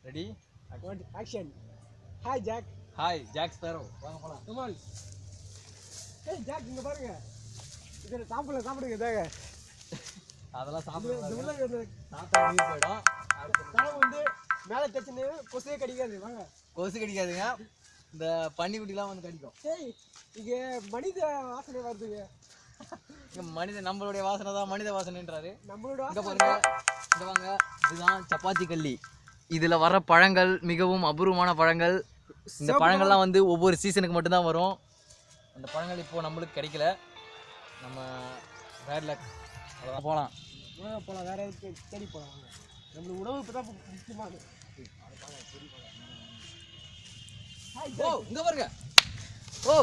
Ready action. Hi Jack. Hi Jack Sparrow. வாங்க போலாம். Come on. ஏய் ஜாக் இங்க பாருங்க. இத சாப்பிடுங்க தாங்க. அதெல்லாம் சாப்பிடுங்க. சாப்பிட்டா நீர் போய்டும். தலை வந்து மேல தச்சுன்னு கொசுவே கடிக்காது. வாங்க. கொசு கடிக்காதுங்க. இந்த பன்னிக்குட்டிலாம் வந்து கடிக்கும். ஏய் இங்க மனித வாசனை வருதுங்க. மனித நம்மளுடைய வாசனை தான் மனித வாசனைன்றாரு. நம்மளோட இங்க பாருங்க, இங்க வாங்க. இதுதான் சப்பாத்தி கல்லி. இதுல வர பழங்கள் மிகவும் அபூர்வமான பழங்கள். இந்த பழங்கள்லாம் வந்து ஒவ்வொரு சீசனுக்கு மட்டும்தான் வரும். அந்த பழங்கள் இப்போ நம்மளுக்கு கிடைக்கல. நம்ம பேட் லக். போகலாம் போகலாம், வேற எதுக்கு தேடி போகலாம். நம்மளுக்கு உணவு இப்போ தான் முக்கியமானது. ஓ இங்க பாருங்க. ஓ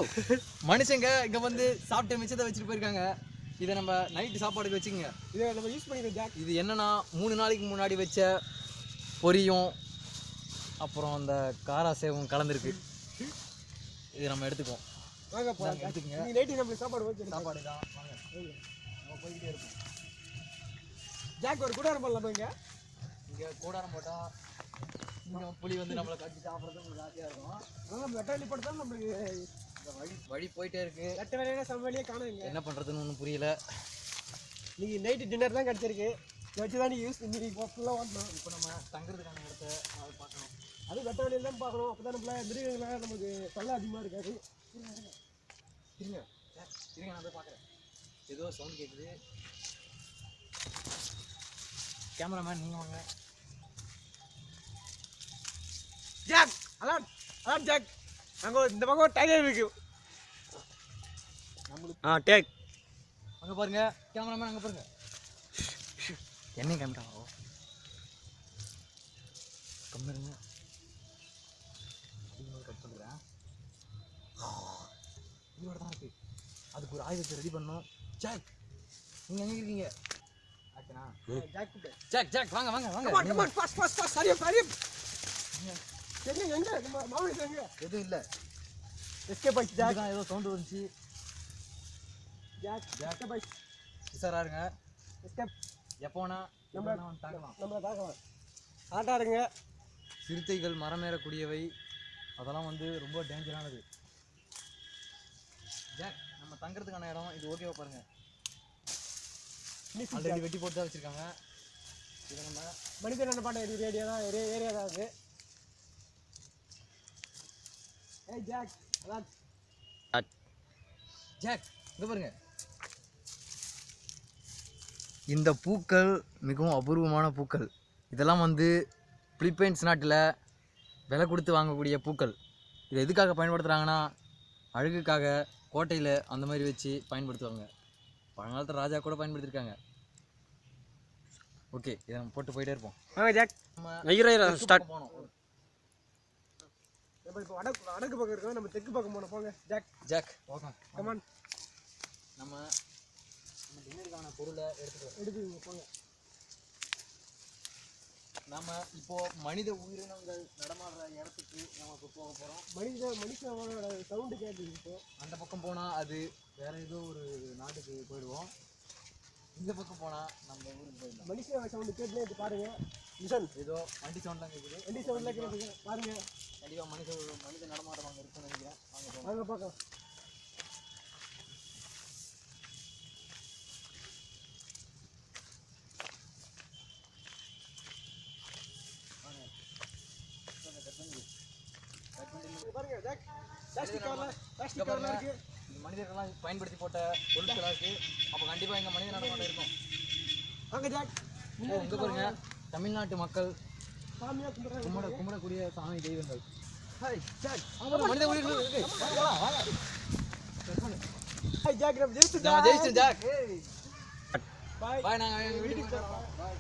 மனுஷங்க இங்க வந்து சாப்பிட்ட மிச்சத்தை வச்சுட்டு போயிருக்காங்க. இதை நம்ம நைட்டு சாப்பாடுக்கு வச்சுக்கோங்க. இதை நம்ம யூஸ் பண்ணிக்கிறோம் ஜாக். இது என்னன்னா 3 நாளைக்கு முன்னாடி வச்ச பொரியும் அப்புறம் அந்த காரா சேவும் கலந்துருக்கு. இது நம்ம எடுத்துக்குவோம். வாங்க போலாம் எடுத்துக்கங்க. நீ நைட்டு நம்மளுக்கு சாப்பாடு வச்சு சாப்பாடு தான். வாங்க நம்ம போயிட்டே இருக்கோம். ஜாக் ஒரு கூடாரம் போடலாம் இங்கே கூடாரம் போட்டால் இங்கே புளி வந்து நம்மளை கட்டி சாப்பிட்றது உங்களுக்கு ஆசையாக இருக்கும். நம்ம வெட்டாளி போட்டு தான் நம்மளுக்கு வழி போயிட்டே இருக்கு. வெட்ட வேலையில சமவெளியே காணுங்க. என்ன பண்ணுறதுன்னு ஒன்றும் புரியல. நீங்கள் நைட்டு டின்னர் தான் கிடச்சிருக்கு. இதை வச்சு தான் நீங்கள் யூஸ் இன்னைக்கு ஃபுல்லாக ஓட்டணும். இப்போ நம்ம தங்குறதுக்கான இடத்த அதை பார்க்கணும். அது வெட்ட வேலையில் தான் பார்க்கணும். அப்போ தான் நம்மள மிருகங்களாக நமக்கு தொல்லை அதிகமாக இருக்காது. இருங்க நான் போய் பார்க்குறேன். ஏதோ சவுண்ட் கேட்குது. கேமராமேன் நீங்கள் வாங்க. Jack alert Jack. நாங்கள் இந்த பக்கம் டைகர் இருக்கு நம்மளுக்கு. டேக் அங்கே பாருங்க. கேமராமேன் அங்கே பாருங்க. என்ன கேமரா கம்மிருங்க. கட் பண்ணுறேன். இதோட தான் இருக்கு. அதுக்கு ஒரு ஆயுதத்தை ரெடி பண்ணணும். ஜாக் நீங்கள் எங்கே இருக்கீங்க? ஜாக் வாங்க வாங்க வாங்க. கம் ஆன் ஃபாஸ்ட் சரியா எங்க மாவளி எங்க? எதுவும் இல்லை. எஸ்கேப் ஆயிடுச்சு ஜாக். தான் ஏதோ சவுண்டு வந்துச்சு. ஜாக் எஸ்கேப் ஆயிடுச்சு. உஷாரா இருங்க. எஸ்கேப் எப்போனா நம்மளை தாக்கலாம். ஆட்டா இருங்க. சிறுத்தைகள் மரமேறக்கூடியவை. அதெல்லாம் வந்து ரொம்ப டேஞ்சரானது. ஜாக் நம்ம தங்குறதுக்கான இடம் இது ஓகேவா பாருங்க. ஆல்ரெடி வெட்டி போட்டு தான் வச்சுருக்காங்க. இதை நம்ம மனிதன் என்ன பண்ண ஏரியா தான் அது. ஏய் ஜாக் ஜாக் இங்கே பாருங்க. இந்த பூக்கள் மிகவும் அபூர்வமான பூக்கள். இதெல்லாம் வந்து பிலிப்பைன்ஸ் நாட்டில் விலை கொடுத்து வாங்கக்கூடிய பூக்கள். இதை எதுக்காக பயன்படுத்துகிறாங்கன்னா அழகுக்காக கோட்டையில் அந்த மாதிரி வச்சு பயன்படுத்துவாங்க. பழங்காலத்தில் ராஜா கூட பயன்படுத்தியிருக்காங்க. ஓகே இதை நம்ம போட்டு போயிட்டே இருப்போம். ஜாக் நம்ம ஸ்டார்ட் போனோம். இப்போ வடக்கு பக்கம் இருக்கோம். நம்ம தெற்கு பக்கம் போனோம். போங்க ஜாக் ஓகே கம் ஆன். நம்ம டின்னருக்கான பொருளை எடுத்துக்கோங்க போங்க. நம்ம இப்போ மனித உயிரினங்கள் நடமாடுற இடத்துக்கு நம்ம இப்போ போக போகிறோம். மனுஷனோட சவுண்டு கேட்குது. இப்போ அந்த பக்கம் போனால் அது வேற ஏதோ ஒரு நாட்டுக்கு போயிடுவோம். இந்த பக்கம் போனால் நம்ம ஊருக்கு போயிடலாம். மனுஷன் சவுண்டு கேட்டுனே இது பாருங்க. மிஷன் ஏதோ வண்டி சவுண்ட்லாம் கேட்குது. வண்டி சவுண்ட்லாம் கேட்குது பாருங்க. கண்டிப்பாக மனித நடமாட்டம் அங்கே இருக்குன்னு நினைக்கிறேன். வாங்க பார்க்கலாம். பாருங்க ஜாக் பிளாஸ்டிக் கவர்ல இருக்கு. மனிதர்கள்லாம் பயன்படுத்தி போட்ட பொருட்களாக இருக்குது. அப்போ கண்டிப்பாக எங்கள் மனித நடமாட்டம் இருக்கும். வாங்க ஜாக். இங்கே பாருங்க. தமிழ்நாட்டு மக்கள் சாமியா கும்பிடக்கூடிய சாமி தெய்வங்கள். Hi Jack. மனித உயிர்கள் இருக்கு. Hi Jack. நம்ம ஜெயிச்சிட்டோம் ஜாக். பாய். நாங்கள் வீட்டுக்கு போகிறோம். பாய்.